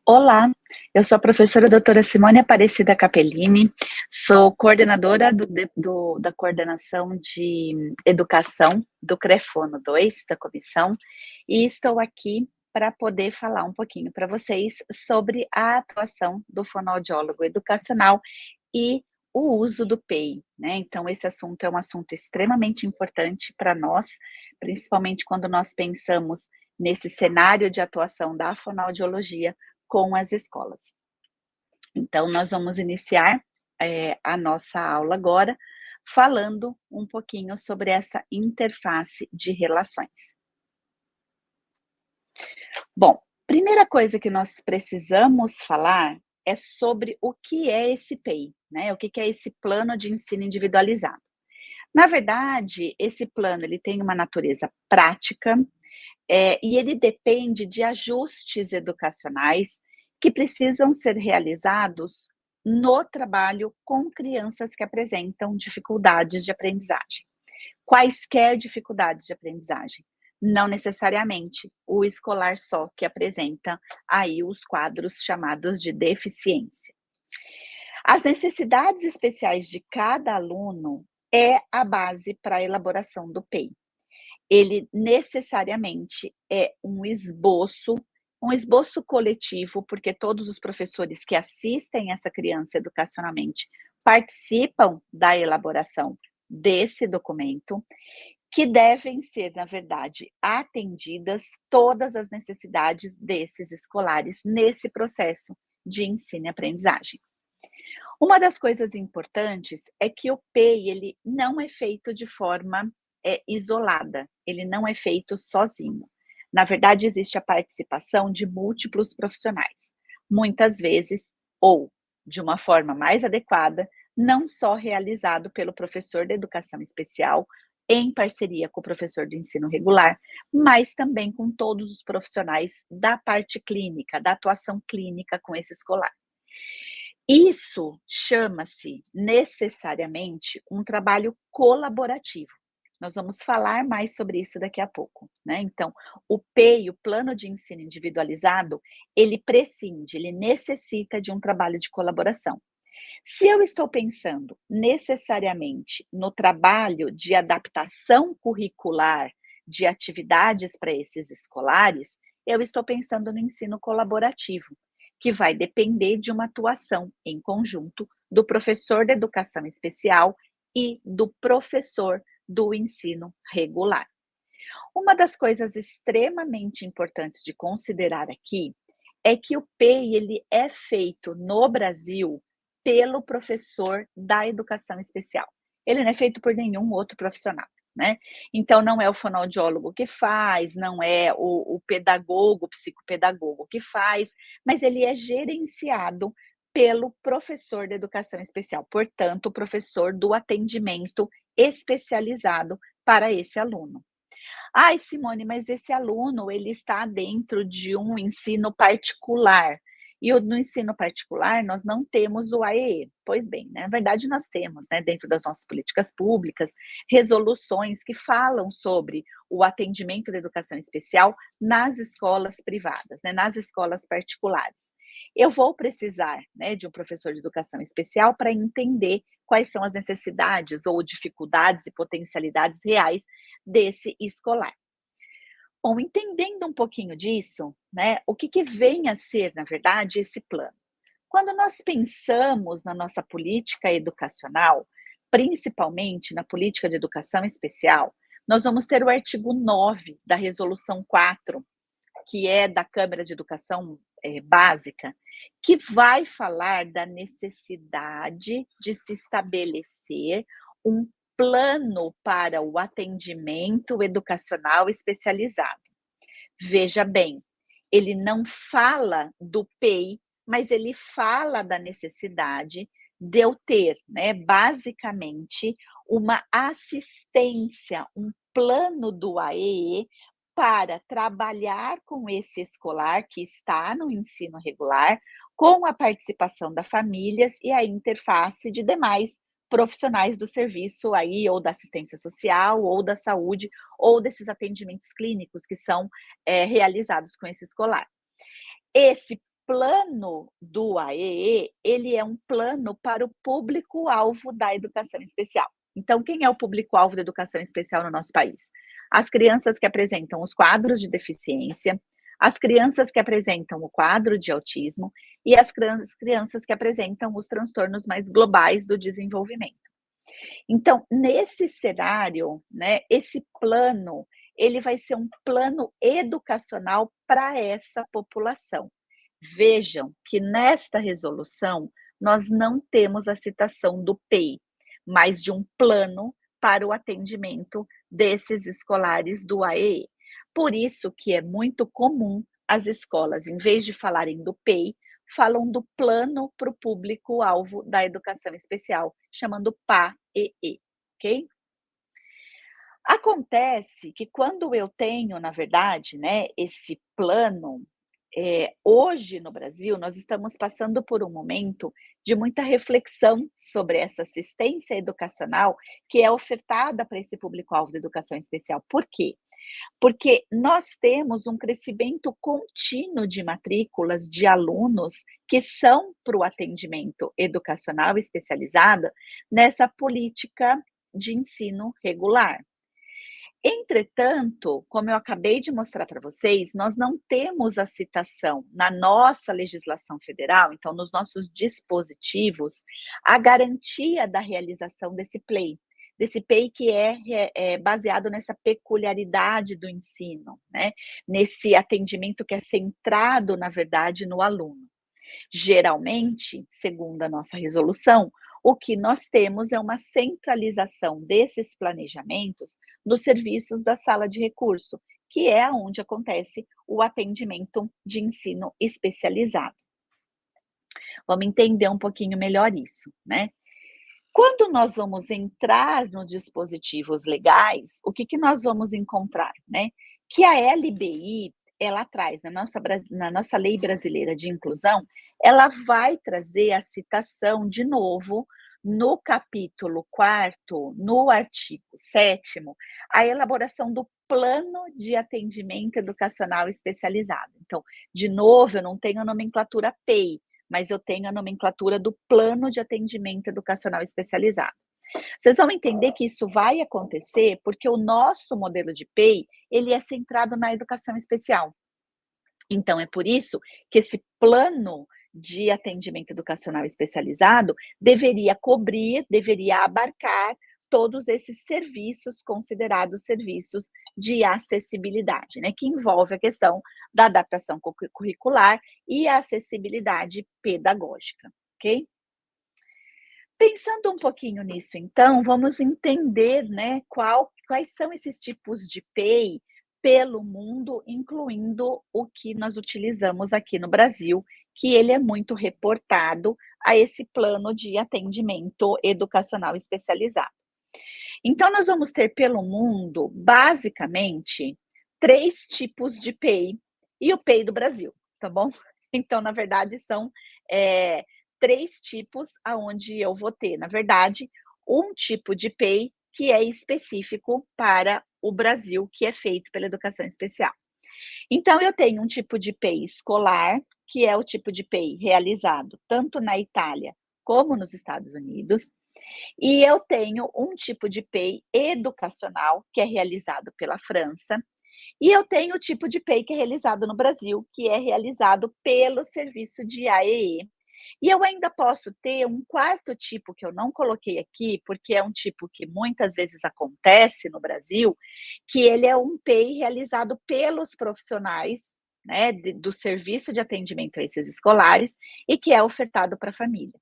Olá, eu sou a professora doutora Simone Aparecida Capellini, sou coordenadora da coordenação de educação do CREFONO 2, da comissão, e estou aqui para poder falar um pouquinho para vocês sobre a atuação do fonoaudiólogo educacional e o uso do PEI, né? Então, esse assunto é um assunto extremamente importante para nós, principalmente quando nós pensamos nesse cenário de atuação da fonoaudiologia com as escolas. Então, nós vamos iniciar a nossa aula agora, falando um pouquinho sobre essa interface de relações. Bom, primeira coisa que nós precisamos falar é sobre o que é esse PEI, né? O que é esse plano de ensino individualizado. Na verdade, esse plano ele tem uma natureza prática, e ele depende de ajustes educacionais que precisam ser realizados no trabalho com crianças que apresentam dificuldades de aprendizagem. Quaisquer dificuldades de aprendizagem, não necessariamente o escolar só que apresenta aí os quadros chamados de deficiência. As necessidades especiais de cada aluno é a base para a elaboração do PEI. Ele necessariamente é um esboço coletivo, porque todos os professores que assistem essa criança educacionalmente participam da elaboração desse documento, que devem ser, na verdade, atendidas todas as necessidades desses escolares nesse processo de ensino e aprendizagem. Uma das coisas importantes é que o PEI ele não é feito de forma isolada, ele não é feito sozinho. Na verdade, existe a participação de múltiplos profissionais, muitas vezes, ou de uma forma mais adequada, não só realizado pelo professor da educação especial, em parceria com o professor do ensino regular, mas também com todos os profissionais da parte clínica, da atuação clínica com esse escolar. Isso chama-se necessariamente um trabalho colaborativo. Nós vamos falar mais sobre isso daqui a pouco, né? Então, o PEI, o Plano de Ensino Individualizado, ele necessita de um trabalho de colaboração. Se eu estou pensando necessariamente no trabalho de adaptação curricular de atividades para esses escolares, eu estou pensando no ensino colaborativo, que vai depender de uma atuação em conjunto do professor da educação especial e do professor do ensino regular. Uma das coisas extremamente importantes de considerar aqui é que o PEI ele é feito no Brasil pelo professor da educação especial. Ele não é feito por nenhum outro profissional, né? Então, não é o fonoaudiólogo que faz, não é o pedagogo, o psicopedagogo que faz, mas ele é gerenciado pelo professor da educação especial, portanto, o professor do atendimento especializado para esse aluno. Ai, Simone, mas esse aluno ele está dentro de um ensino particular. E no ensino particular nós não temos o AEE. Pois bem, né, na verdade nós temos, né, dentro das nossas políticas públicas, resoluções que falam sobre o atendimento da educação especial nas escolas privadas, né, nas escolas particulares. Eu vou precisar, né, de um professor de educação especial para entender quais são as necessidades ou dificuldades e potencialidades reais desse escolar. Bom, entendendo um pouquinho disso, né, o que vem a ser, na verdade, esse plano? Quando nós pensamos na nossa política educacional, principalmente na política de educação especial, nós vamos ter o artigo 9 da Resolução 4, que é da Câmara de Educação Básica, que vai falar da necessidade de se estabelecer um plano para o atendimento educacional especializado. Veja bem, ele não fala do PEI, mas ele fala da necessidade de eu ter, né, basicamente, uma assistência, um plano do AEE para trabalhar com esse escolar que está no ensino regular, com a participação das famílias e a interface de demais profissionais do serviço aí, ou da assistência social, ou da saúde, ou desses atendimentos clínicos que são realizados com esse escolar. Esse plano do AEE, ele é um plano para o público-alvo da educação especial. Então, quem é o público-alvo da educação especial no nosso país? As crianças que apresentam os quadros de deficiência, as crianças que apresentam o quadro de autismo e as crianças que apresentam os transtornos mais globais do desenvolvimento. Então, nesse cenário, né, esse plano, ele vai ser um plano educacional para essa população. Vejam que nesta resolução nós não temos a citação do PEI, mas de um plano para o atendimento desses escolares do AEE. Por isso que é muito comum as escolas, em vez de falarem do PEI, falam do plano para o público-alvo da educação especial, chamando PAEE, ok? Acontece que quando eu tenho, na verdade, né, esse plano, hoje no Brasil nós estamos passando por um momento de muita reflexão sobre essa assistência educacional que é ofertada para esse público-alvo da educação especial. Por quê? Porque nós temos um crescimento contínuo de matrículas de alunos que são para o atendimento educacional especializado nessa política de ensino regular. Entretanto, como eu acabei de mostrar para vocês, nós não temos a citação na nossa legislação federal, então nos nossos dispositivos, a garantia da realização desse PEI que é baseado nessa peculiaridade do ensino, né, nesse atendimento que é centrado, na verdade, no aluno. Geralmente, segundo a nossa resolução, o que nós temos é uma centralização desses planejamentos nos serviços da sala de recurso, que é onde acontece o atendimento de ensino especializado. Vamos entender um pouquinho melhor isso, né? Quando nós vamos entrar nos dispositivos legais, o que nós vamos encontrar, né? Que a LBI, ela traz na nossa lei brasileira de inclusão, ela vai trazer a citação de novo no capítulo 4º, no artigo 7º, a elaboração do plano de atendimento educacional especializado. Então, de novo, eu não tenho a nomenclatura PEI, mas eu tenho a nomenclatura do plano de atendimento educacional especializado. Vocês vão entender que isso vai acontecer porque o nosso modelo de PEI, ele é centrado na educação especial. Então, é por isso que esse plano de atendimento educacional especializado deveria cobrir, deveria abarcar todos esses serviços considerados serviços de acessibilidade, né, que envolve a questão da adaptação curricular e a acessibilidade pedagógica, ok? Pensando um pouquinho nisso, então, vamos entender, né, quais são esses tipos de PEI pelo mundo, incluindo o que nós utilizamos aqui no Brasil, que ele é muito reportado a esse plano de atendimento educacional especializado. Então, nós vamos ter pelo mundo, basicamente, 3 tipos de PEI e o PEI do Brasil, tá bom? Então, na verdade, são, eh, 3 tipos aonde eu vou ter, na verdade, um tipo de PEI que é específico para o Brasil, que é feito pela educação especial. Então, eu tenho um tipo de PEI escolar, que é o tipo de PEI realizado tanto na Itália como nos Estados Unidos. E eu tenho um tipo de PEI educacional, que é realizado pela França, e eu tenho o tipo de PEI que é realizado no Brasil, que é realizado pelo serviço de AEE. E eu ainda posso ter um quarto tipo que eu não coloquei aqui, porque é um tipo que muitas vezes acontece no Brasil, que ele é um PEI realizado pelos profissionais, né, do serviço de atendimento a esses escolares e que é ofertado para a família.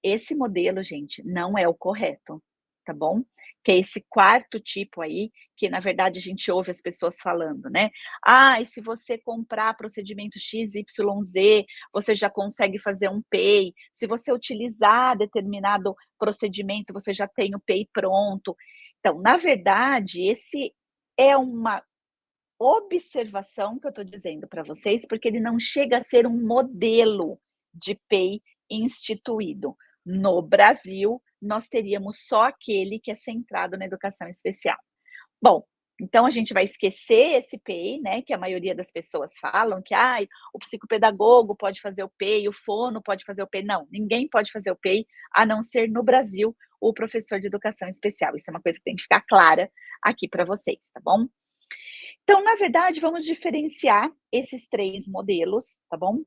Esse modelo, gente, não é o correto, tá bom? Que é esse quarto tipo aí, que na verdade a gente ouve as pessoas falando, né? Ah, e se você comprar procedimento XYZ, você já consegue fazer um PEI. Se você utilizar determinado procedimento, você já tem o PEI pronto. Então, na verdade, esse é uma observação que eu estou dizendo para vocês, porque ele não chega a ser um modelo de PEI instituído. No Brasil, nós teríamos só aquele que é centrado na educação especial. Bom, Então a gente vai esquecer esse PEI, né, que a maioria das pessoas falam que: "Ai, o psicopedagogo pode fazer o PEI, o fono pode fazer o PEI". Não, ninguém pode fazer o PEI, a não ser no Brasil, o professor de educação especial. Isso é uma coisa que tem que ficar clara aqui para vocês, tá bom? Então, na verdade, vamos diferenciar esses 3 modelos, tá bom?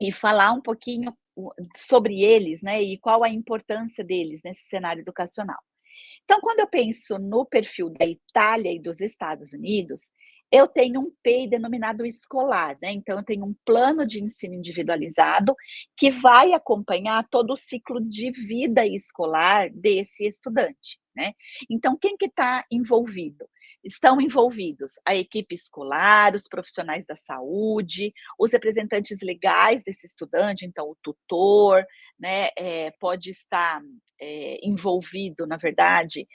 E falar um pouquinho sobre eles, né, e qual a importância deles nesse cenário educacional. Então, quando eu penso no perfil da Itália e dos Estados Unidos, eu tenho um PEI denominado escolar, né? Então, eu tenho um plano de ensino individualizado que vai acompanhar todo o ciclo de vida escolar desse estudante, né? Então, quem que está envolvido? Estão envolvidos a equipe escolar, os profissionais da saúde, os representantes legais desse estudante, então o tutor, né? Pode estar envolvido, na verdade,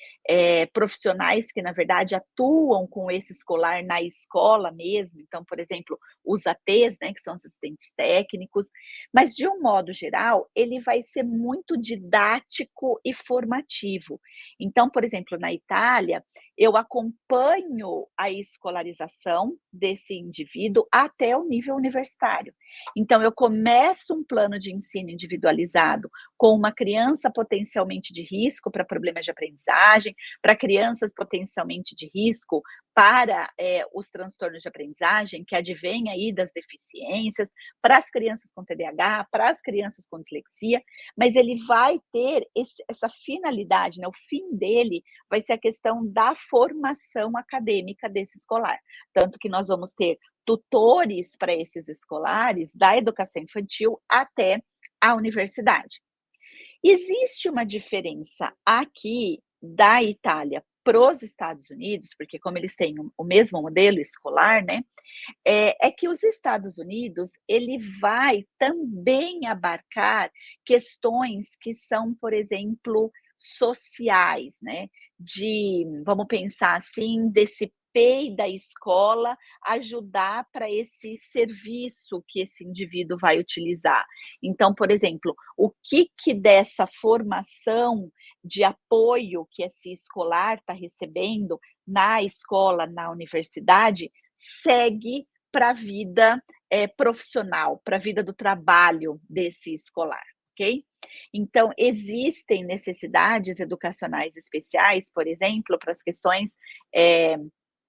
profissionais que, na verdade, atuam com esse escolar na escola mesmo, então, por exemplo, os ATs, né, que são os assistentes técnicos, mas de um modo geral, ele vai ser muito didático e formativo. Então, por exemplo, na Itália, eu acompanho a escolarização desse indivíduo até o nível universitário. Então, eu começo um plano de ensino individualizado com uma criança potencialmente de risco para problemas de aprendizagem, para crianças potencialmente de risco para os transtornos de aprendizagem, que advêm aí das deficiências, para as crianças com TDAH, para as crianças com dislexia, mas ele vai ter essa finalidade, né? O fim dele vai ser a questão da formação acadêmica desse escolar. Tanto que nós vamos ter tutores para esses escolares, da educação infantil até a universidade. Existe uma diferença aqui da Itália para os Estados Unidos, porque como eles têm o mesmo modelo escolar, né, é que os Estados Unidos, ele vai também abarcar questões que são, por exemplo, sociais, né, de vamos pensar assim, desse PEI da escola ajudar para esse serviço que esse indivíduo vai utilizar. Então, por exemplo, o que dessa formação de apoio que esse escolar está recebendo na escola, na universidade, segue para a vida profissional, para a vida do trabalho desse escolar, ok? Então, existem necessidades educacionais especiais, por exemplo, para as questões eh,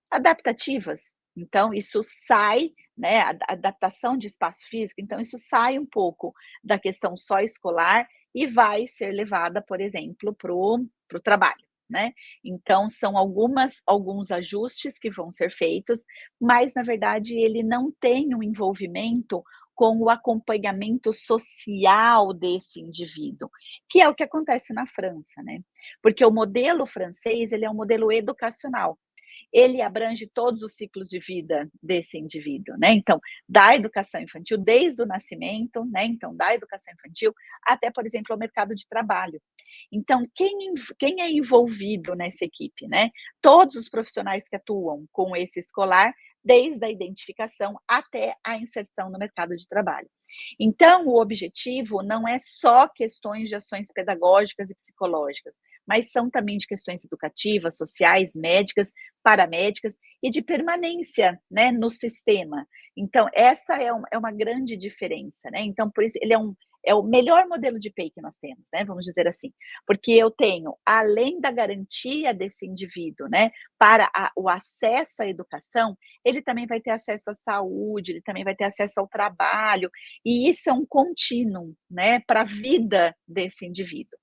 adaptativas. Então, isso sai, né, a adaptação de espaço físico, então isso sai um pouco da questão só escolar e vai ser levada, por exemplo, para o trabalho, né. Então são alguns ajustes que vão ser feitos, mas na verdade ele não tem um envolvimento com o acompanhamento social desse indivíduo, que é o que acontece na França, né. Porque o modelo francês, ele é um modelo educacional, ele abrange todos os ciclos de vida desse indivíduo, né? Então, da educação infantil, desde o nascimento, né? Então, da educação infantil até, por exemplo, o mercado de trabalho. Então, quem é envolvido nessa equipe, né? Todos os profissionais que atuam com esse escolar, desde a identificação até a inserção no mercado de trabalho. Então, o objetivo não é só questões de ações pedagógicas e psicológicas, mas são também de questões educativas, sociais, médicas, paramédicas e de permanência, né, no sistema. Então, essa é uma grande diferença, né? Então, por isso, ele é o melhor modelo de PEI que nós temos, né? Vamos dizer assim, porque eu tenho, além da garantia desse indivíduo, né, para o acesso à educação, ele também vai ter acesso à saúde, ele também vai ter acesso ao trabalho, e isso é um contínuo, né, para a vida desse indivíduo.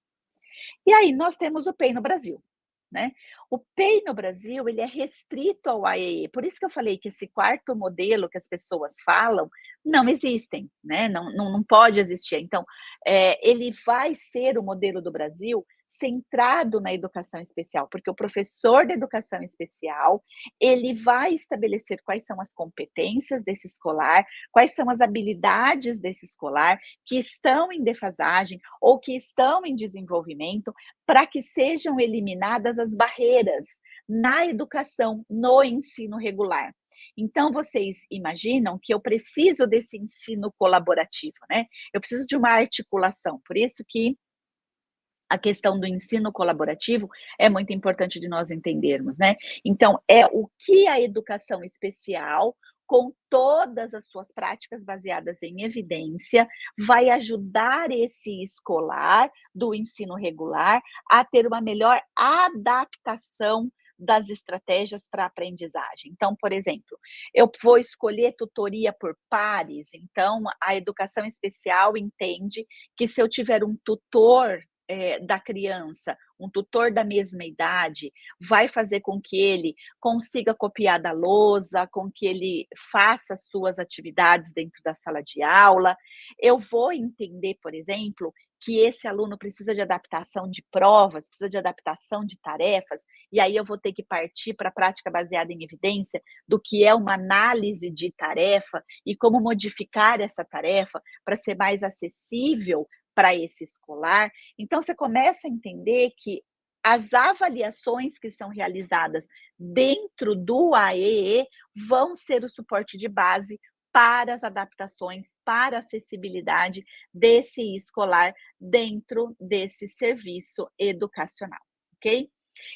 E aí nós temos o PEI no Brasil, né. O PEI no Brasil, ele é restrito ao AEE, por isso que eu falei que esse quarto modelo que as pessoas falam, não existem, né, não pode existir. Então, ele vai ser o modelo do Brasil centrado na educação especial, porque o professor de educação especial, ele vai estabelecer quais são as competências desse escolar, quais são as habilidades desse escolar que estão em defasagem ou que estão em desenvolvimento, para que sejam eliminadas as barreiras na educação, no ensino regular. Então, vocês imaginam que eu preciso desse ensino colaborativo, né? Eu preciso de uma articulação, por isso que A questão do ensino colaborativo é muito importante de nós entendermos, né. Então, é o que a educação especial, com todas as suas práticas baseadas em evidência, vai ajudar esse escolar do ensino regular a ter uma melhor adaptação das estratégias para a aprendizagem. Então, por exemplo, eu vou escolher tutoria por pares, então a educação especial entende que se eu tiver um tutor da criança, um tutor da mesma idade, vai fazer com que ele consiga copiar da lousa, com que ele faça suas atividades dentro da sala de aula. Eu vou entender, por exemplo, que esse aluno precisa de adaptação de provas, precisa de adaptação de tarefas, e aí eu vou ter que partir para a prática baseada em evidência do que é uma análise de tarefa e como modificar essa tarefa para ser mais acessível para esse escolar. Então, você começa a entender que as avaliações que são realizadas dentro do AEE vão ser o suporte de base para as adaptações, para a acessibilidade desse escolar dentro desse serviço educacional, ok?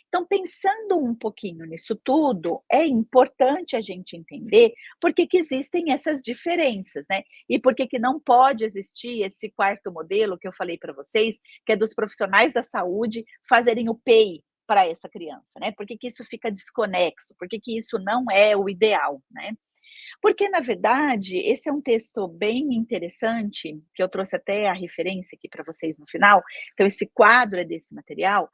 Então, pensando um pouquinho nisso tudo, é importante a gente entender por que que existem essas diferenças, né? E por que que não pode existir esse quarto modelo que eu falei para vocês, que é dos profissionais da saúde fazerem o PEI para essa criança, né? Por que que isso fica desconexo? Por que que isso não é o ideal, né? Porque, na verdade, esse é um texto bem interessante, que eu trouxe até a referência aqui para vocês no final. Então, esse quadro é desse material,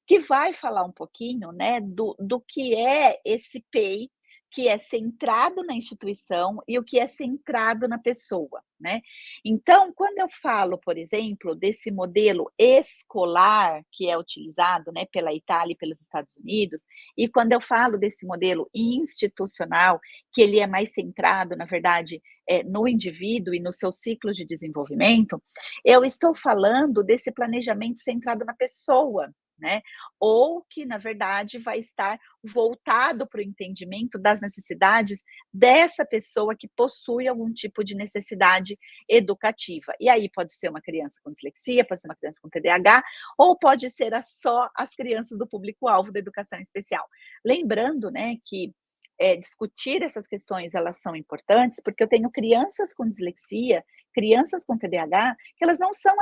que vai falar um pouquinho, né, do que é esse PEI, que é centrado na instituição e o que é centrado na pessoa, né. Então, quando eu falo, por exemplo, desse modelo escolar que é utilizado, né, pela Itália e pelos Estados Unidos, e quando eu falo desse modelo institucional, que ele é mais centrado, na verdade, no indivíduo e no seu ciclo de desenvolvimento, eu estou falando desse planejamento centrado na pessoa, né, ou que na verdade vai estar voltado para o entendimento das necessidades dessa pessoa que possui algum tipo de necessidade educativa. E aí pode ser uma criança com dislexia, pode ser uma criança com TDAH, ou pode ser só as crianças do público-alvo da educação especial. Lembrando, né, que discutir essas questões elas são importantes, porque eu tenho crianças com dislexia, crianças com TDAH, que elas não são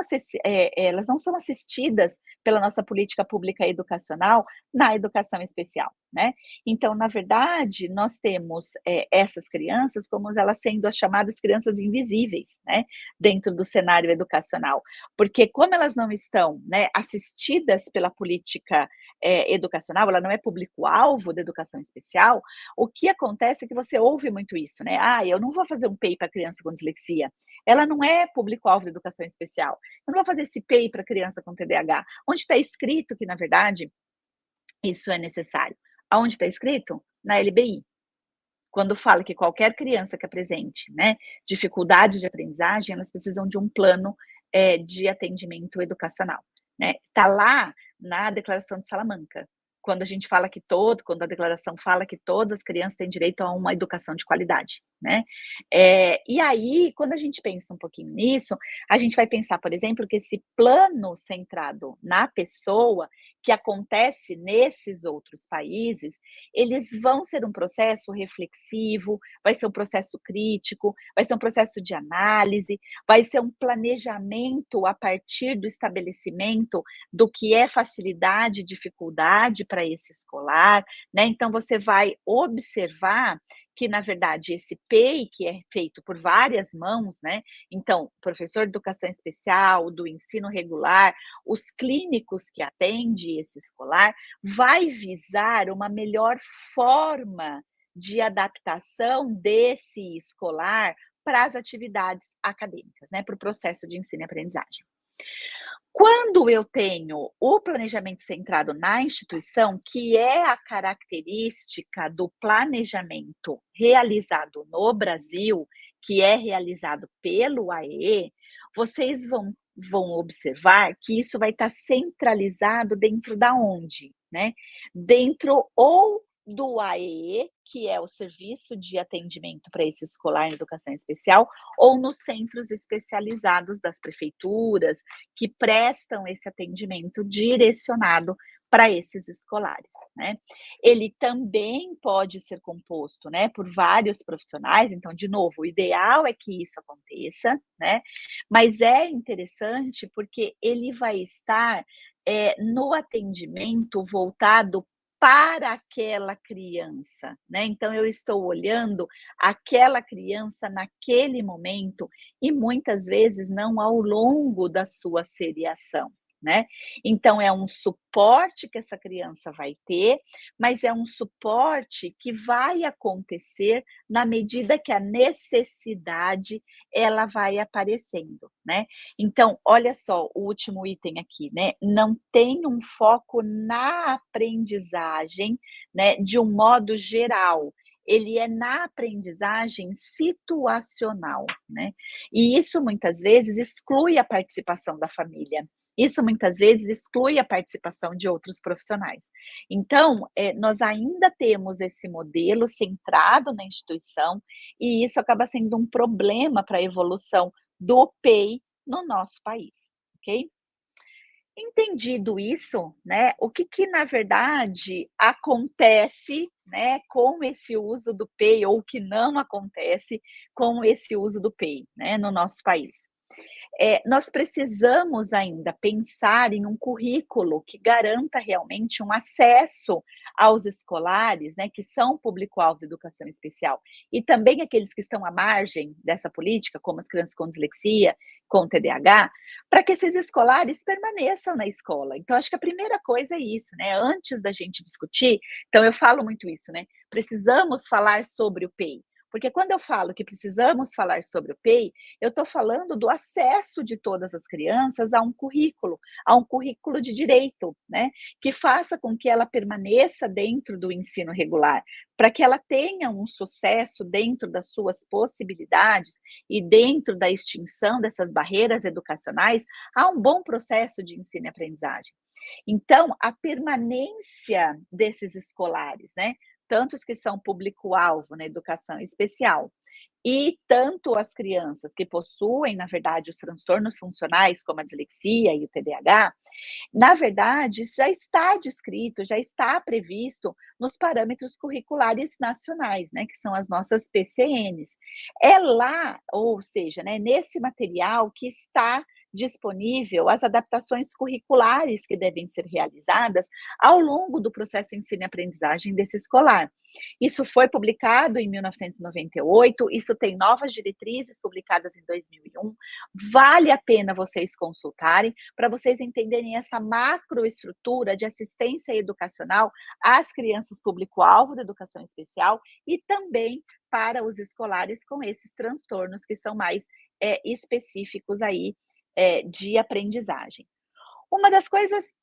assistidas pela nossa política pública educacional na educação especial, né. Então, na verdade, nós temos, essas crianças como elas sendo as chamadas crianças invisíveis, né, dentro do cenário educacional, porque como elas não estão, né, assistidas pela política, educacional, ela não é público-alvo da educação especial, o que acontece é que você ouve muito isso, né: "Ah, eu não vou fazer um PEI para criança com dislexia, ela não é público-alvo da educação especial, eu não vou fazer esse PEI para criança com TDAH", onde está escrito que, na verdade, isso é necessário. Aonde está escrito? Na LBI. Quando fala que qualquer criança que apresente, né, dificuldade de aprendizagem, elas precisam de um plano, de atendimento educacional, né. Tá lá na Declaração de Salamanca, quando a declaração fala que todas as crianças têm direito a uma educação de qualidade, né. E aí, quando a gente pensa um pouquinho nisso, a gente vai pensar, por exemplo, que esse plano centrado na pessoa, que acontece nesses outros países, eles vão ser um processo reflexivo, vai ser um processo crítico, vai ser um processo de análise, vai ser um planejamento a partir do estabelecimento do que é facilidade e dificuldade para esse escolar, né. Então você vai observar que, na verdade, esse PEI, que é feito por várias mãos, né, então, professor de educação especial, do ensino regular, os clínicos que atende esse escolar, vai visar uma melhor forma de adaptação desse escolar para as atividades acadêmicas, né, para o processo de ensino e aprendizagem. Quando eu tenho o planejamento centrado na instituição, que é a característica do planejamento realizado no Brasil, que é realizado pelo AEE, vocês vão observar que isso vai estar centralizado dentro da onde, né? Dentro ou do AEE, que é o Serviço de Atendimento para esse escolar em educação especial, ou nos centros especializados das prefeituras, que prestam esse atendimento direcionado para esses escolares, né. Ele também pode ser composto, né, por vários profissionais, então, de novo, o ideal é que isso aconteça, né, mas é interessante porque ele vai estar, no atendimento voltado para aquela criança, né. Então eu estou olhando aquela criança naquele momento e muitas vezes não ao longo da sua seriação, né. Então é um suporte que essa criança vai ter, mas é um suporte que vai acontecer na medida que a necessidade ela vai aparecendo, né. Então, olha só o último item aqui, né, não tem um foco na aprendizagem, né, de um modo geral, ele é na aprendizagem situacional, né. E isso muitas vezes exclui a participação da família, isso muitas vezes exclui a participação de outros profissionais. Então, nós ainda temos esse modelo centrado na instituição, e isso acaba sendo um problema para a evolução do PEI no nosso país, ok? Entendido isso, né, o que que na verdade acontece, né, com esse uso do PEI ou o que não acontece com esse uso do PEI, né, no nosso país. Nós precisamos ainda pensar em um currículo que garanta realmente um acesso aos escolares, né, que são público-alvo da educação especial, e também aqueles que estão à margem dessa política, como as crianças com dislexia, com TDAH, para que esses escolares permaneçam na escola. Então, acho que a primeira coisa é isso, né? Antes da gente discutir, então eu falo muito isso, né? Precisamos falar sobre o PEI. Porque quando eu falo que precisamos falar sobre o PEI, eu estou falando do acesso de todas as crianças a um currículo de direito, né, que faça com que ela permaneça dentro do ensino regular, para que ela tenha um sucesso dentro das suas possibilidades e dentro da extinção dessas barreiras educacionais, há um bom processo de ensino e aprendizagem. Então, a permanência desses escolares, né, tanto os que são público-alvo na educação especial, e tanto as crianças que possuem, na verdade, os transtornos funcionais, como a dislexia e o TDAH, na verdade, já está descrito, já está previsto nos parâmetros curriculares nacionais, né, que são as nossas PCNs. É lá, ou seja, né, nesse material que está disponível as adaptações curriculares que devem ser realizadas ao longo do processo ensino e aprendizagem desse escolar. Isso foi publicado em 1998, isso tem novas diretrizes publicadas em 2001. Vale a pena vocês consultarem para vocês entenderem essa macroestrutura de assistência educacional às crianças público-alvo da educação especial e também para os escolares com esses transtornos que são mais específicos aí de aprendizagem. Uma das coisas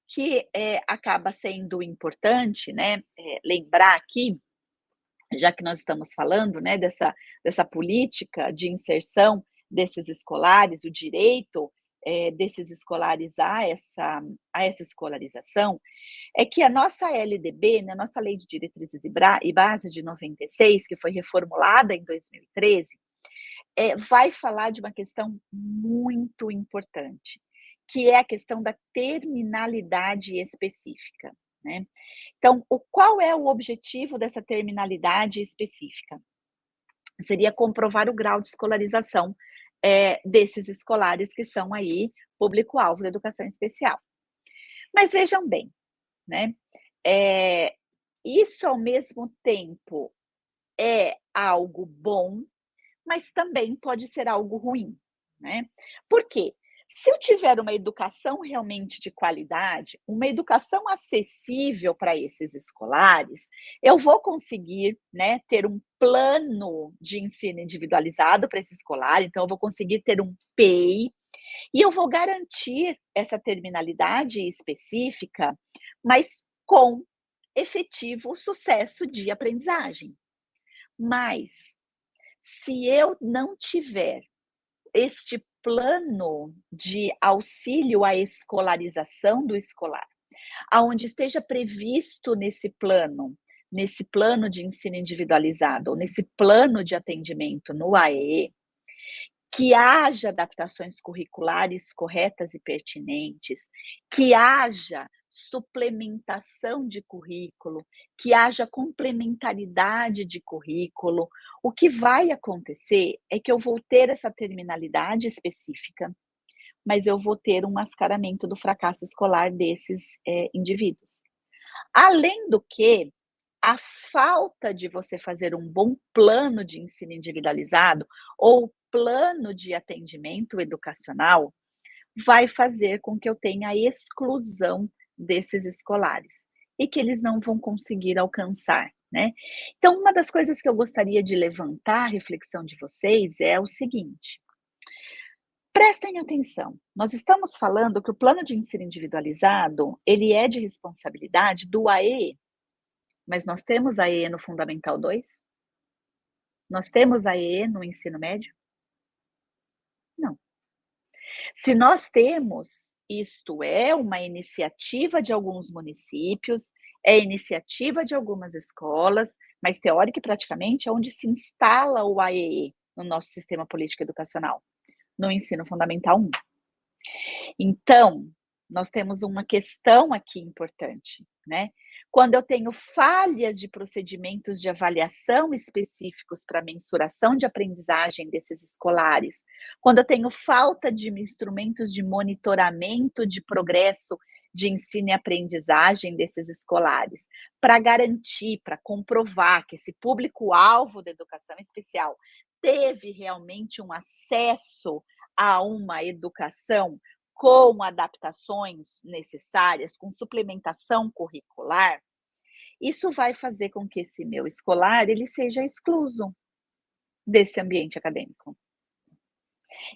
que acaba sendo importante, né, lembrar aqui, já que nós estamos falando, né, dessa política de inserção desses escolares, o direito, desses escolares a essa escolarização, é que a nossa LDB, né, a nossa Lei de Diretrizes e Bases de 96, que foi reformulada em 2013, vai falar de uma questão muito importante, que é a questão da terminalidade específica, né. Então, qual é o objetivo dessa terminalidade específica? Seria comprovar o grau de escolarização, desses escolares que são aí público-alvo da educação especial. Mas vejam bem, né, eh, isso ao mesmo tempo é algo bom, mas também pode ser algo ruim, né. Por quê? Se eu tiver uma educação realmente de qualidade, uma educação acessível para esses escolares, eu vou conseguir, né, ter um plano de ensino individualizado para esse escolar, então eu vou conseguir ter um PEI, e eu vou garantir essa terminalidade específica, mas com efetivo sucesso de aprendizagem. Mas se eu não tiver este plano de auxílio à escolarização do escolar, aonde esteja previsto nesse plano, nesse plano de ensino individualizado ou nesse plano de atendimento no AE, que haja adaptações curriculares corretas e pertinentes, que haja suplementação de currículo, que haja complementaridade de currículo. O que vai acontecer é que eu vou ter essa terminalidade específica, mas eu vou ter um mascaramento do fracasso escolar desses, indivíduos. Além do que, a falta de você fazer um bom plano de ensino individualizado ou plano de atendimento educacional, vai fazer com que eu tenha a exclusão desses escolares e que eles não vão conseguir alcançar, né. Então uma das coisas que eu gostaria de levantar a reflexão de vocês é o seguinte: prestem atenção, nós estamos falando que o plano de ensino individualizado, ele é de responsabilidade do AE. Mas nós temos a EE no Fundamental 2? Nós temos a EE no ensino médio? Não. Se nós temos, isto é uma iniciativa de alguns municípios, é iniciativa de algumas escolas, mas teórica e praticamente é onde se instala o AEE no nosso sistema político educacional, no ensino fundamental 1. Então, nós temos uma questão aqui importante, né. Quando eu tenho falhas de procedimentos de avaliação específicos para mensuração de aprendizagem desses escolares, quando eu tenho falta de instrumentos de monitoramento de progresso de ensino e aprendizagem desses escolares, para garantir, para comprovar que esse público-alvo da educação especial teve realmente um acesso a uma educação com adaptações necessárias, com suplementação curricular, isso vai fazer com que esse meu escolar, ele seja excluso desse ambiente acadêmico.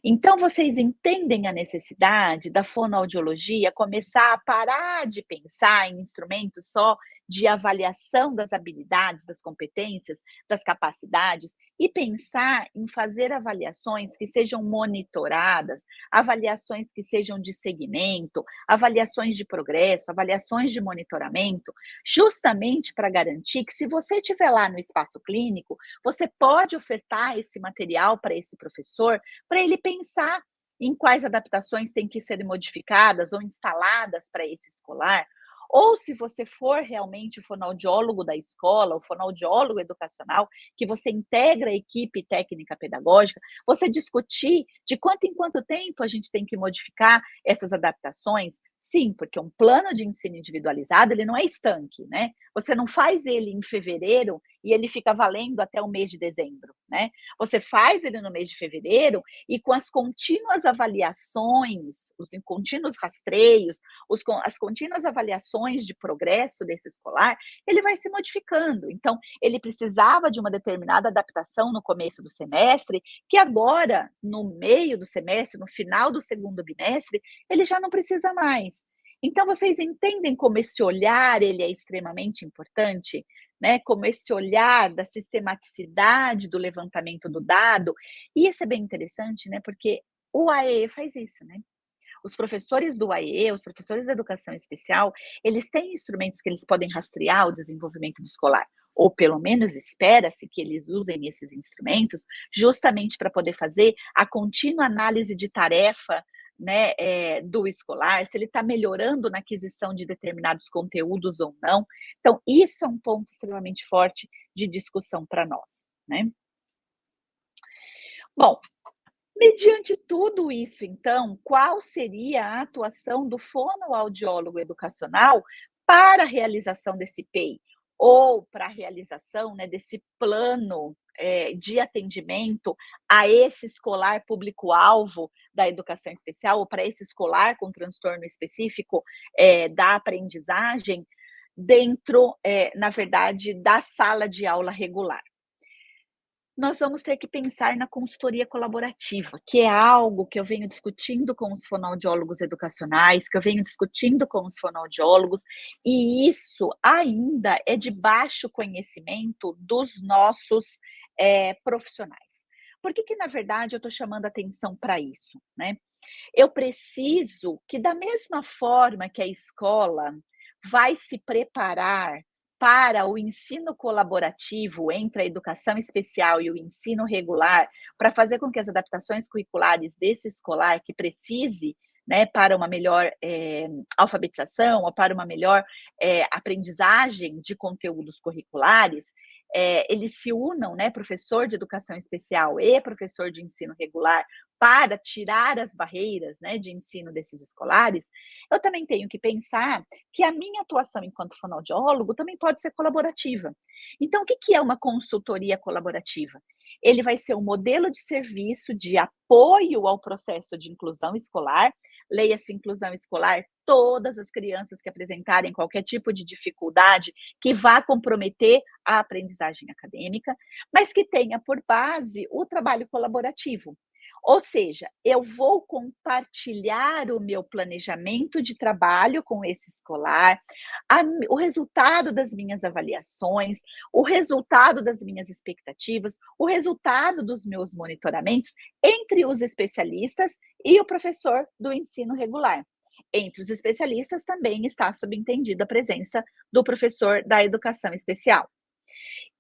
Então vocês entendem a necessidade da fonoaudiologia começar a parar de pensar em instrumentos só de avaliação das habilidades, das competências, das capacidades e pensar em fazer avaliações que sejam monitoradas, avaliações que sejam de segmento, avaliações de progresso, avaliações de monitoramento, justamente para garantir que se você estiver lá no espaço clínico, você pode ofertar esse material para esse professor para ele pensar em quais adaptações têm que ser modificadas ou instaladas para esse escolar, ou se você for realmente o fonoaudiólogo da escola, o fonoaudiólogo educacional, que você integra a equipe técnica pedagógica, você discutir de quanto em quanto tempo a gente tem que modificar essas adaptações. Sim, porque um plano de ensino individualizado, ele não é estanque, né? Você não faz ele em fevereiro e ele fica valendo até o mês de dezembro, né? Você faz ele no mês de fevereiro e com as contínuas avaliações, os contínuos rastreios, as contínuas avaliações de progresso desse escolar, ele vai se modificando. Então, ele precisava de uma determinada adaptação no começo do semestre, que agora, no meio do semestre, no final do segundo bimestre, ele já não precisa mais. Então, vocês entendem como esse olhar ele é extremamente importante? Né, como esse olhar da sistematicidade do levantamento do dado, e isso é bem interessante, né, porque o AE faz isso, né. Os professores do AE, os professores da educação especial, eles têm instrumentos que eles podem rastrear o desenvolvimento do escolar, ou pelo menos espera-se que eles usem esses instrumentos, justamente para poder fazer a contínua análise de tarefa, né, do escolar, se ele está melhorando na aquisição de determinados conteúdos ou não. Então, isso é um ponto extremamente forte de discussão para nós, né. Bom, mediante tudo isso, então, qual seria a atuação do fonoaudiólogo educacional para a realização desse PEI? Ou para a realização, né, desse plano, de atendimento a esse escolar público-alvo da educação especial, ou para esse escolar com transtorno específico, da aprendizagem, dentro, na verdade, da sala de aula regular? Nós vamos ter que pensar na consultoria colaborativa, que é algo que eu venho discutindo com os fonoaudiólogos educacionais, que eu venho discutindo com os fonoaudiólogos, e isso ainda é de baixo conhecimento dos nossos, profissionais. Por que que, na verdade, eu estou chamando atenção para isso, né? Eu preciso que, da mesma forma que a escola vai se preparar para o ensino colaborativo entre a educação especial e o ensino regular, para fazer com que as adaptações curriculares desse escolar que precise, né, para uma melhor alfabetização ou para uma melhor aprendizagem de conteúdos curriculares, eles se unam, né, professor de educação especial e professor de ensino regular, para tirar as barreiras, né, de ensino desses escolares. Eu também tenho que pensar que a minha atuação enquanto fonoaudiólogo também pode ser colaborativa. Então, o que que é uma consultoria colaborativa? Ele vai ser um modelo de serviço de apoio ao processo de inclusão escolar, leia-se inclusão escolar, todas as crianças que apresentarem qualquer tipo de dificuldade que vá comprometer a aprendizagem acadêmica, mas que tenha por base o trabalho colaborativo. Ou seja, eu vou compartilhar o meu planejamento de trabalho com esse escolar, o resultado das minhas avaliações, o resultado das minhas expectativas, o resultado dos meus monitoramentos entre os especialistas e o professor do ensino regular. Entre os especialistas também está subentendida a presença do professor da educação especial.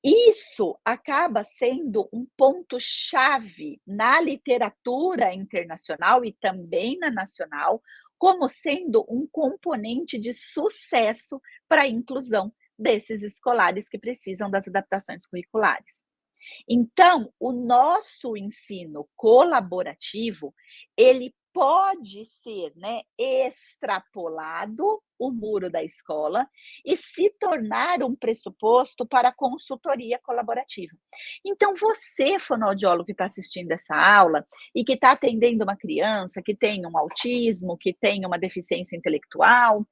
Isso acaba sendo um ponto-chave na literatura internacional e também na nacional, como sendo um componente de sucesso para a inclusão desses escolares que precisam das adaptações curriculares. Então, o nosso ensino colaborativo, ele pode ser, né, extrapolado o muro da escola e se tornar um pressuposto para a consultoria colaborativa. Então, você, fonoaudiólogo que está assistindo essa aula e que está atendendo uma criança que tem um autismo, que tem uma deficiência intelectual,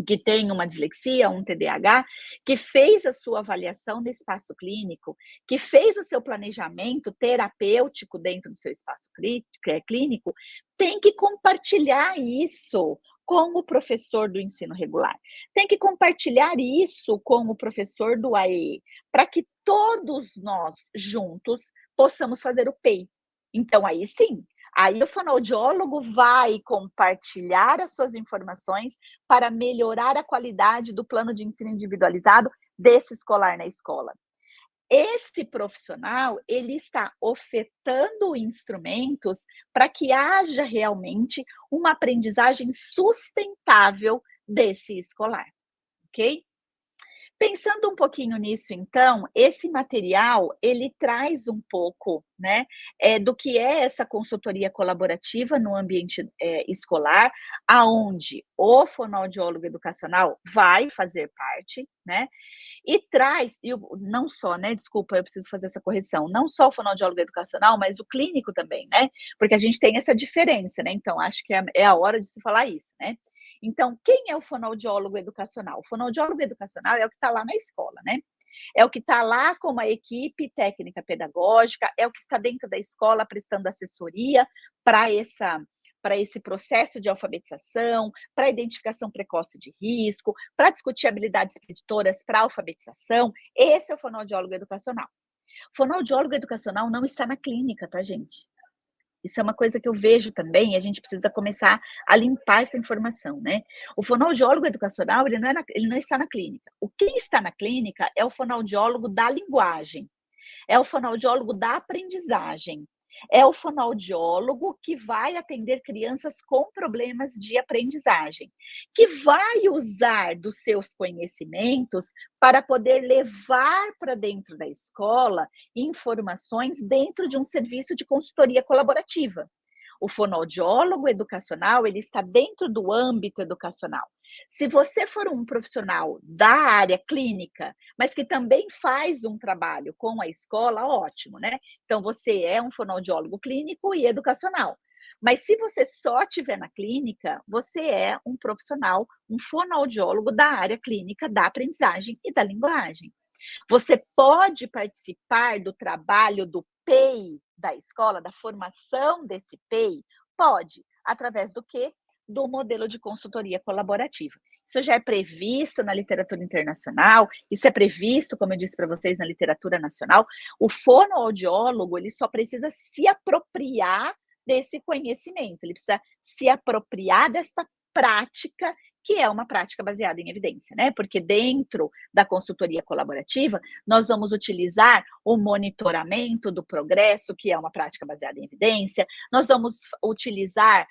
que tem uma dislexia, um TDAH, que fez a sua avaliação no espaço clínico, que fez o seu planejamento terapêutico dentro do seu espaço clínico, tem que compartilhar isso com o professor do ensino regular. Tem que compartilhar isso com o professor do AE, para que todos nós juntos possamos fazer o PEI. Então, aí sim, aí o fonoaudiólogo vai compartilhar as suas informações para melhorar a qualidade do plano de ensino individualizado desse escolar na escola. Esse profissional, ele está ofertando instrumentos para que haja realmente uma aprendizagem sustentável desse escolar, ok? Pensando um pouquinho nisso então, esse material ele traz um pouco, né, do que é essa consultoria colaborativa no ambiente, escolar, aonde o fonoaudiólogo educacional vai fazer parte, né, e traz e o não só, né, desculpa, eu preciso fazer essa correção, não só o fonoaudiólogo educacional, mas o clínico também, né, porque a gente tem essa diferença, né, então acho que é a hora de se falar isso, né. Então, quem é o fonoaudiólogo educacional? O fonoaudiólogo educacional é o que está lá na escola, né, é o que está lá com uma equipe técnica pedagógica, é o que está dentro da escola prestando assessoria para esse processo de alfabetização, para a identificação precoce de risco, para discutir habilidades preditoras para a alfabetização. Esse é o fonoaudiólogo educacional. Fonoaudiólogo educacional não está na clínica, tá, gente? Isso é uma coisa que eu vejo também, e a gente precisa começar a limpar essa informação, né? O fonoaudiólogo educacional, ele não está na clínica. O quem está na clínica é o fonoaudiólogo da linguagem, é o fonoaudiólogo da aprendizagem, é o fonoaudiólogo que vai atender crianças com problemas de aprendizagem, que vai usar dos seus conhecimentos para poder levar para dentro da escola informações dentro de um serviço de consultoria colaborativa. O fonoaudiólogo educacional, ele está dentro do âmbito educacional. Se você for um profissional da área clínica, mas que também faz um trabalho com a escola, ótimo, né? Então, você é um fonoaudiólogo clínico e educacional. Mas se você só estiver na clínica, você é um profissional, um fonoaudiólogo da área clínica da aprendizagem e da linguagem. Você pode participar do trabalho do PEI da escola, da formação desse PEI? Pode. Através do quê? Do modelo de consultoria colaborativa. Isso já é previsto na literatura internacional, isso é previsto, como eu disse para vocês, na literatura nacional. O fonoaudiólogo, ele só precisa se apropriar desse conhecimento, ele precisa se apropriar desta prática que é uma prática baseada em evidência, né? Porque dentro da consultoria colaborativa, nós vamos utilizar o monitoramento do progresso, que é uma prática baseada em evidência, nós vamos utilizar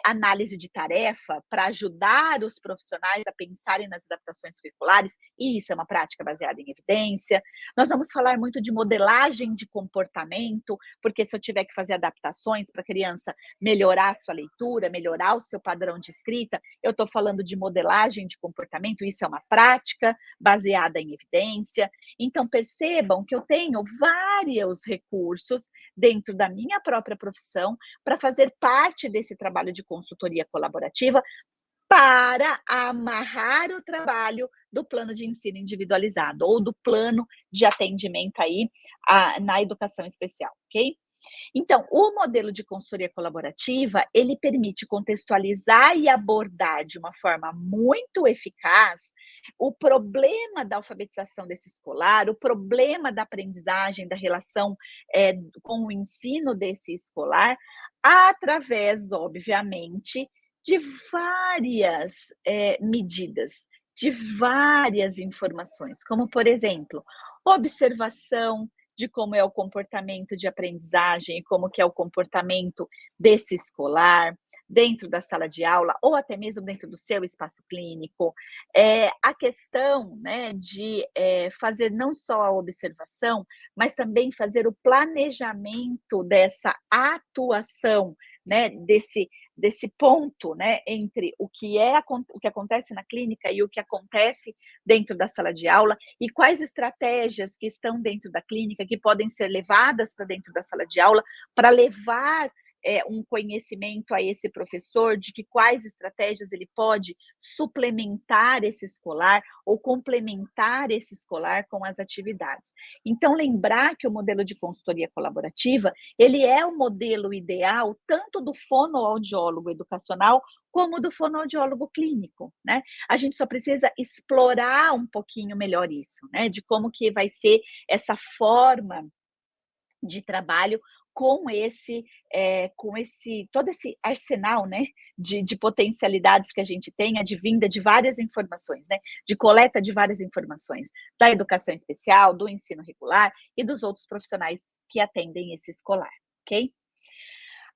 análise de tarefa para ajudar os profissionais a pensarem nas adaptações curriculares, e isso é uma prática baseada em evidência. Nós vamos falar muito de modelagem de comportamento, porque se eu tiver que fazer adaptações para a criança melhorar a sua leitura, melhorar o seu padrão de escrita, eu estou falando de modelagem de comportamento, isso é uma prática baseada em evidência. Então, percebam que eu tenho vários recursos dentro da minha própria profissão para fazer parte desse trabalho de consultoria colaborativa para amarrar o trabalho do plano de ensino individualizado ou do plano de atendimento aí na educação especial, ok? Então, o modelo de consultoria colaborativa, ele permite contextualizar e abordar de uma forma muito eficaz o problema da alfabetização desse escolar, o problema da aprendizagem, da relação com o ensino desse escolar, através, obviamente, de várias medidas, de várias informações, como, por exemplo, observação de como é o comportamento de aprendizagem e como que é o comportamento desse escolar dentro da sala de aula ou até mesmo dentro do seu espaço clínico. A questão, né, de fazer não só a observação, mas também fazer o planejamento dessa atuação, né, desse ponto, né, entre o que acontece na clínica e o que acontece dentro da sala de aula, e quais estratégias que estão dentro da clínica que podem ser levadas para dentro da sala de aula para levar um conhecimento a esse professor de que quais estratégias ele pode suplementar esse escolar ou complementar esse escolar com as atividades. Então, lembrar que o modelo de consultoria colaborativa, ele é o modelo ideal tanto do fonoaudiólogo educacional como do fonoaudiólogo clínico, né? A gente só precisa explorar um pouquinho melhor isso, né? De como que vai ser essa forma de trabalho com todo esse arsenal, né, de potencialidades que a gente tem, advinda de várias informações, né, de coleta de várias informações, da educação especial, do ensino regular e dos outros profissionais que atendem esse escolar, ok?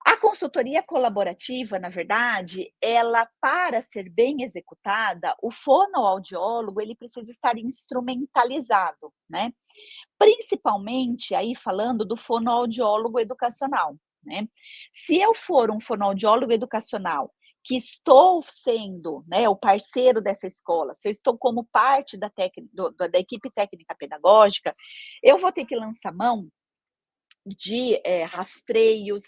A consultoria colaborativa, na verdade, ela, para ser bem executada, o fonoaudiólogo, ele precisa estar instrumentalizado, né? Principalmente aí falando do fonoaudiólogo educacional, né. Se eu for um fonoaudiólogo educacional que estou sendo, né, o parceiro dessa escola, se eu estou como parte da equipe técnica pedagógica, eu vou ter que lançar mão de rastreios,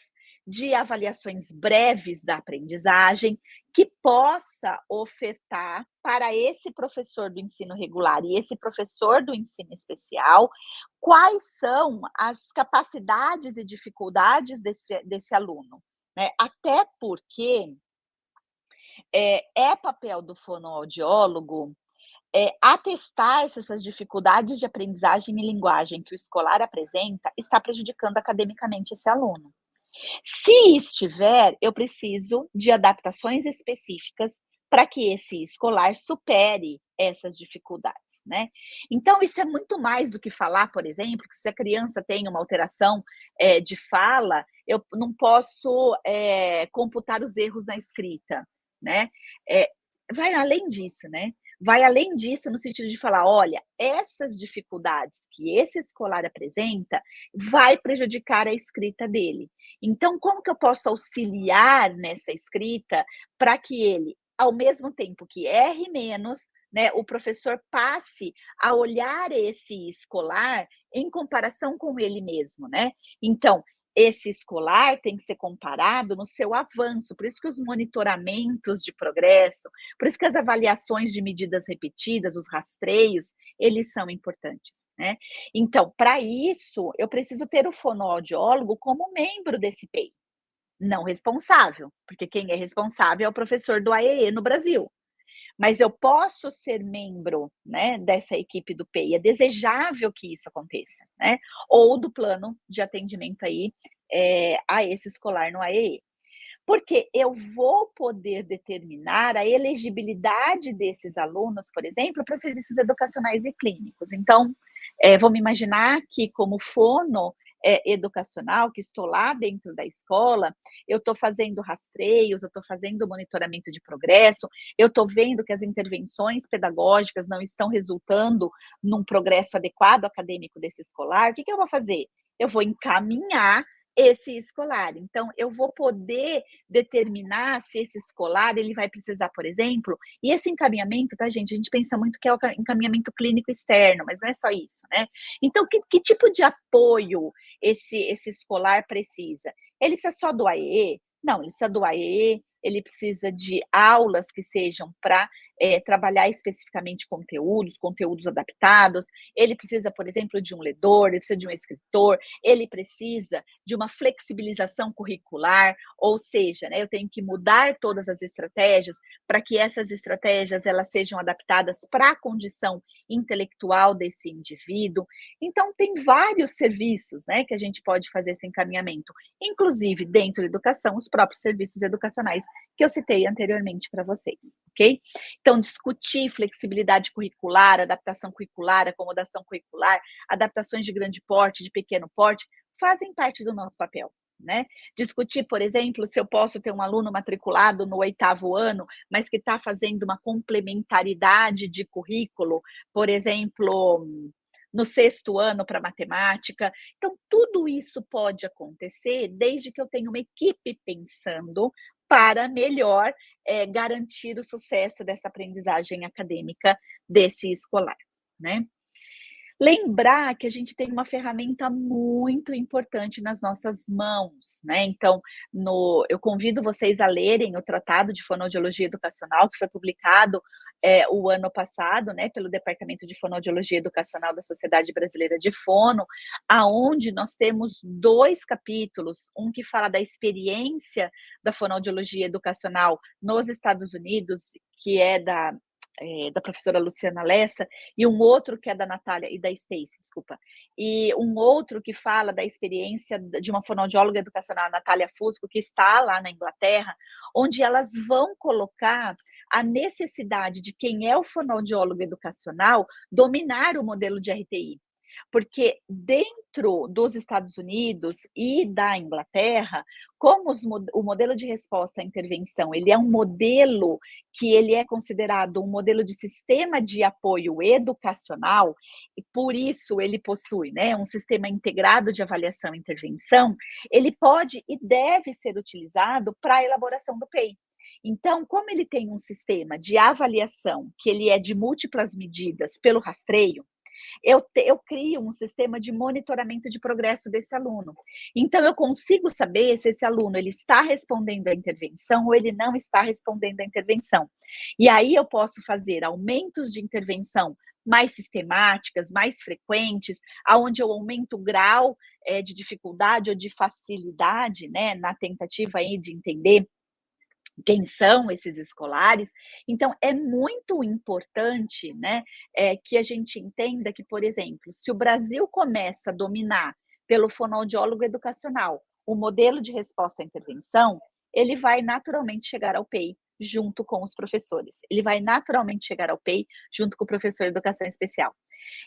de avaliações breves da aprendizagem, que possa ofertar para esse professor do ensino regular e esse professor do ensino especial, quais são as capacidades e dificuldades desse aluno, né? Até porque é papel do fonoaudiólogo atestar se essas dificuldades de aprendizagem e linguagem que o escolar apresenta está prejudicando academicamente esse aluno. Se estiver, eu preciso de adaptações específicas para que esse escolar supere essas dificuldades, né. Então isso é muito mais do que falar, por exemplo, que se a criança tem uma alteração, de fala, eu não posso, computar os erros na escrita, né. Eh, vai além disso, né. Vai além disso no sentido de falar: "Olha, essas dificuldades que esse escolar apresenta, vai prejudicar a escrita dele. Então, como que eu posso auxiliar nessa escrita para que ele, ao mesmo tempo que erre menos, né, o professor passe a olhar esse escolar em comparação com ele mesmo, né? Então, esse escolar tem que ser comparado no seu avanço, por isso que os monitoramentos de progresso, por isso que as avaliações de medidas repetidas, os rastreios, eles são importantes, né? Então, para isso, eu preciso ter o fonoaudiólogo como membro desse PEI, não responsável, porque quem é responsável é o professor do AEE no Brasil. Mas eu posso ser membro, né, dessa equipe do PEI, é desejável que isso aconteça, né? Ou do plano de atendimento aí, a esse escolar no AEE. Porque eu vou poder determinar a elegibilidade desses alunos, por exemplo, para serviços educacionais e clínicos. Então, vamos imaginar que como fono, educacional, que estou lá dentro da escola, eu estou fazendo rastreios, eu estou fazendo monitoramento de progresso, eu estou vendo que as intervenções pedagógicas não estão resultando num progresso adequado acadêmico desse escolar. O que que eu vou fazer? Eu vou encaminhar esse escolar. Então, eu vou poder determinar se esse escolar ele vai precisar, por exemplo, e esse encaminhamento, tá, gente? A gente pensa muito que é o encaminhamento clínico externo, mas não é só isso, né? Então, que tipo de apoio esse escolar precisa? Ele precisa só do AEE? Não, ele precisa do AEE, ele precisa de aulas que sejam para trabalhar especificamente conteúdos adaptados, ele precisa, por exemplo, de um ledor, ele precisa de um escritor, ele precisa de uma flexibilização curricular, ou seja, né, eu tenho que mudar todas as estratégias para que essas estratégias elas sejam adaptadas para a condição intelectual desse indivíduo. Então, tem vários serviços, né, que a gente pode fazer esse encaminhamento, inclusive dentro da educação, os próprios serviços educacionais que eu citei anteriormente para vocês, ok? Então, discutir flexibilidade curricular, adaptação curricular, acomodação curricular, adaptações de grande porte, de pequeno porte, fazem parte do nosso papel, né? Discutir, por exemplo, se eu posso ter um aluno matriculado no 8º ano, mas que está fazendo uma complementaridade de currículo, por exemplo, no 6º ano para matemática. Então, tudo isso pode acontecer desde que eu tenha uma equipe pensando para melhor garantir o sucesso dessa aprendizagem acadêmica desse escolar, né? Lembrar que a gente tem uma ferramenta muito importante nas nossas mãos, né? Então, eu convido vocês a lerem o Tratado de Fonoaudiologia Educacional, que foi publicado o ano passado, né, pelo Departamento de Fonoaudiologia Educacional da Sociedade Brasileira de Fono, aonde nós temos 2 capítulos, um que fala da experiência da fonoaudiologia educacional nos Estados Unidos, que é da professora Luciana Lessa, e um outro que é da Natália e da Stacy, desculpa, e um outro que fala da experiência de uma fonoaudióloga educacional, a Natália Fusco, que está lá na Inglaterra, onde elas vão colocar a necessidade de quem é o fonoaudiólogo educacional dominar o modelo de RTI. Porque dentro dos Estados Unidos e da Inglaterra, como o modelo de resposta à intervenção, ele é um modelo que ele é considerado um modelo de sistema de apoio educacional, e por isso ele possui, né, um sistema integrado de avaliação e intervenção, ele pode e deve ser utilizado para a elaboração do PEI. Então, como ele tem um sistema de avaliação, que ele é de múltiplas medidas pelo rastreio, eu crio um sistema de monitoramento de progresso desse aluno. Então, eu consigo saber se esse aluno ele está respondendo à intervenção ou ele não está respondendo à intervenção. E aí eu posso fazer aumentos de intervenção mais sistemáticas, mais frequentes, aonde eu aumento o grau de dificuldade ou de facilidade, né, na tentativa aí de entender quem são esses escolares. Então, é muito importante, né, que a gente entenda que, por exemplo, se o Brasil começa a dominar pelo fonoaudiólogo educacional o modelo de resposta à intervenção, ele vai naturalmente chegar ao PEI junto com os professores. Ele vai naturalmente chegar ao PEI junto com o professor de educação especial.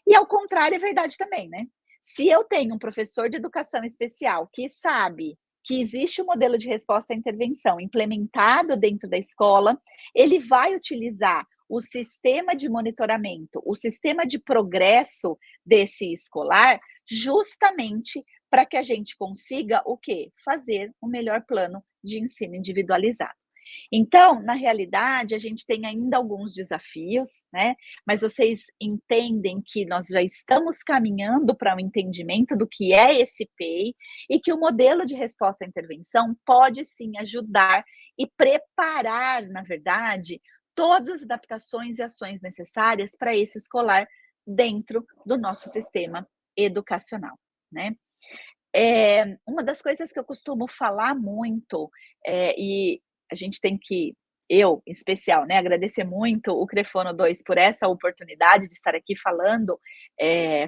E ao contrário é verdade também, né? Se eu tenho um professor de educação especial que sabe que existe um modelo de resposta à intervenção implementado dentro da escola, ele vai utilizar o sistema de monitoramento, o sistema de progresso desse escolar, justamente para que a gente consiga o quê? Fazer um melhor plano de ensino individualizado. Então, na realidade, a gente tem ainda alguns desafios, né? Mas vocês entendem que nós já estamos caminhando para o entendimento do que é esse PEI e que o modelo de resposta à intervenção pode sim ajudar e preparar, na verdade, todas as adaptações e ações necessárias para esse escolar dentro do nosso sistema educacional, né? Uma das coisas que eu costumo falar muito, e a gente tem que, eu em especial, né, agradecer muito o Crefono 2 por essa oportunidade de estar aqui falando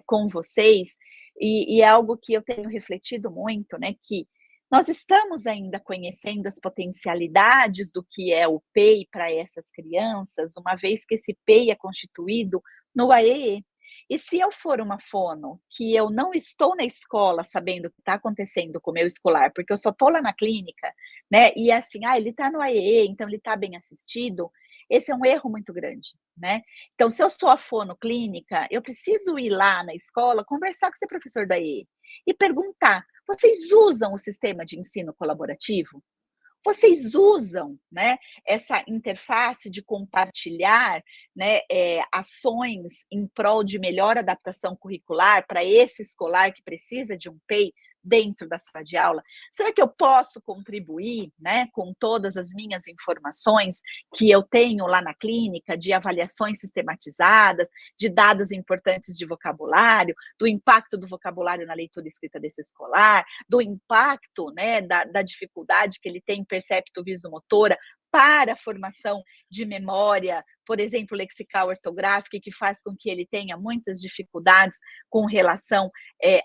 com vocês, e é algo que eu tenho refletido muito, né, que Nós estamos ainda conhecendo as potencialidades do que é o PEI para essas crianças, uma vez que esse PEI é constituído no AEE. E se eu for uma fono que eu não estou na escola sabendo o que está acontecendo com o meu escolar, porque eu só estou lá na clínica, né? E assim, ele está no AEE, então ele está bem assistido. Esse é um erro muito grande, né? Então, se eu sou a fono clínica, eu preciso ir lá na escola, conversar com esse professor do AEE e perguntar: vocês usam o sistema de ensino colaborativo? Vocês usam, né, essa interface de compartilhar, né, ações em prol de melhor adaptação curricular para esse escolar que precisa de um PEI dentro da sala de aula? Será que eu posso contribuir, né, com todas as minhas informações que eu tenho lá na clínica, de avaliações sistematizadas, de dados importantes de vocabulário, do impacto do vocabulário na leitura e escrita desse escolar, do impacto, né, da dificuldade que ele tem percepto-visomotora para a formação de memória, por exemplo, lexical ortográfica, que faz com que ele tenha muitas dificuldades com relação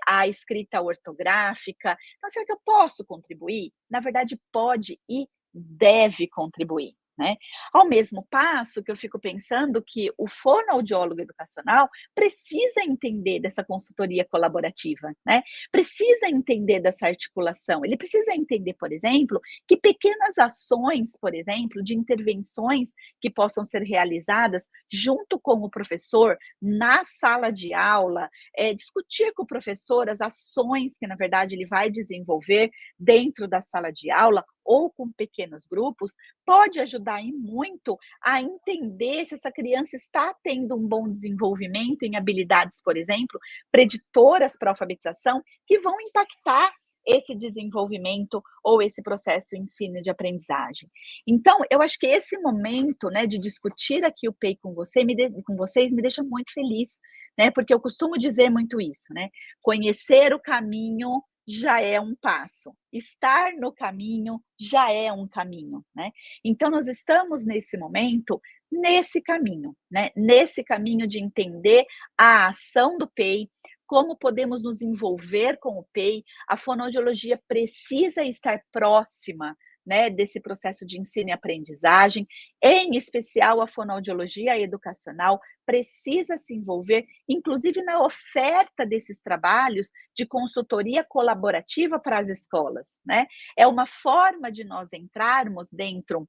à escrita ortográfica. Então, será que eu posso contribuir? Na verdade, pode e deve contribuir. Né? Ao mesmo passo que eu fico pensando que o fonoaudiólogo educacional precisa entender dessa consultoria colaborativa, né? Precisa entender dessa articulação. Ele precisa entender, por exemplo, que pequenas ações, por exemplo, de intervenções que possam ser realizadas junto com o professor na sala de aula, discutir com o professor as ações que, na verdade, ele vai desenvolver dentro da sala de aula ou com pequenos grupos, pode ajudar e muito a entender se essa criança está tendo um bom desenvolvimento em habilidades, por exemplo, preditoras para a alfabetização, que vão impactar esse desenvolvimento ou esse processo ensino de aprendizagem. Então, eu acho que esse momento, né, de discutir aqui o PEI com com vocês me deixa muito feliz, né, porque eu costumo dizer muito isso, né, conhecer o caminho já é um passo, estar no caminho já é um caminho, né. Então nós estamos nesse momento, nesse caminho, né, nesse caminho de entender a ação do PEI, como podemos nos envolver com o PEI, a fonoaudiologia precisa estar próxima, né, desse processo de ensino e aprendizagem, em especial a fonoaudiologia educacional precisa se envolver, inclusive na oferta desses trabalhos de consultoria colaborativa para as escolas, né? É uma forma de nós entrarmos dentro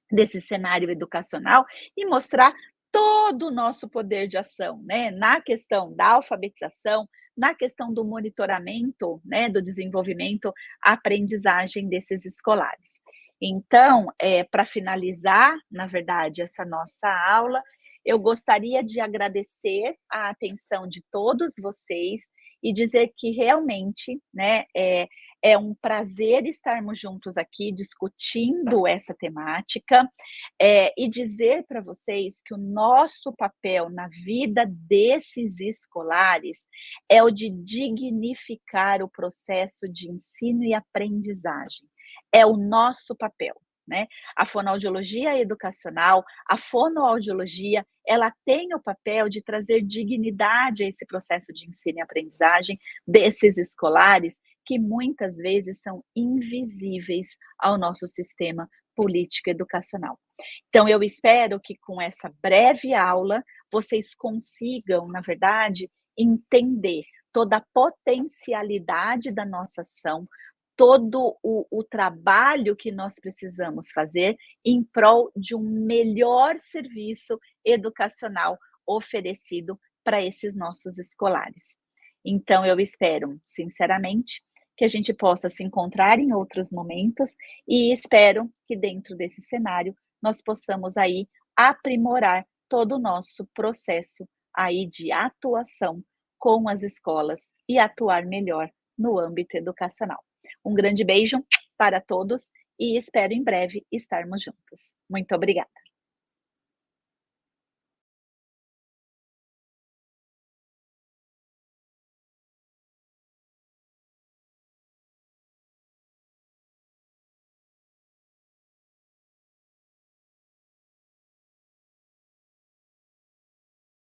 desse cenário educacional e mostrar todo o nosso poder de ação, né, na questão da alfabetização, na questão do monitoramento, né, do desenvolvimento, aprendizagem desses escolares. Então, para finalizar, na verdade, essa nossa aula, eu gostaria de agradecer a atenção de todos vocês e dizer que realmente, né, é um prazer estarmos juntos aqui discutindo essa temática, e dizer para vocês que o nosso papel na vida desses escolares é o de dignificar o processo de ensino e aprendizagem. É o nosso papel, né? A fonoaudiologia educacional, a fonoaudiologia, ela tem o papel de trazer dignidade a esse processo de ensino e aprendizagem desses escolares que muitas vezes são invisíveis ao nosso sistema político educacional. Então, eu espero que com essa breve aula vocês consigam, na verdade, entender toda a potencialidade da nossa ação, todo o trabalho que nós precisamos fazer em prol de um melhor serviço educacional oferecido para esses nossos escolares. Então, eu espero, sinceramente, que a gente possa se encontrar em outros momentos e espero que dentro desse cenário nós possamos aí aprimorar todo o nosso processo aí de atuação com as escolas e atuar melhor no âmbito educacional. Um grande beijo para todos e espero em breve estarmos juntos. Muito obrigada.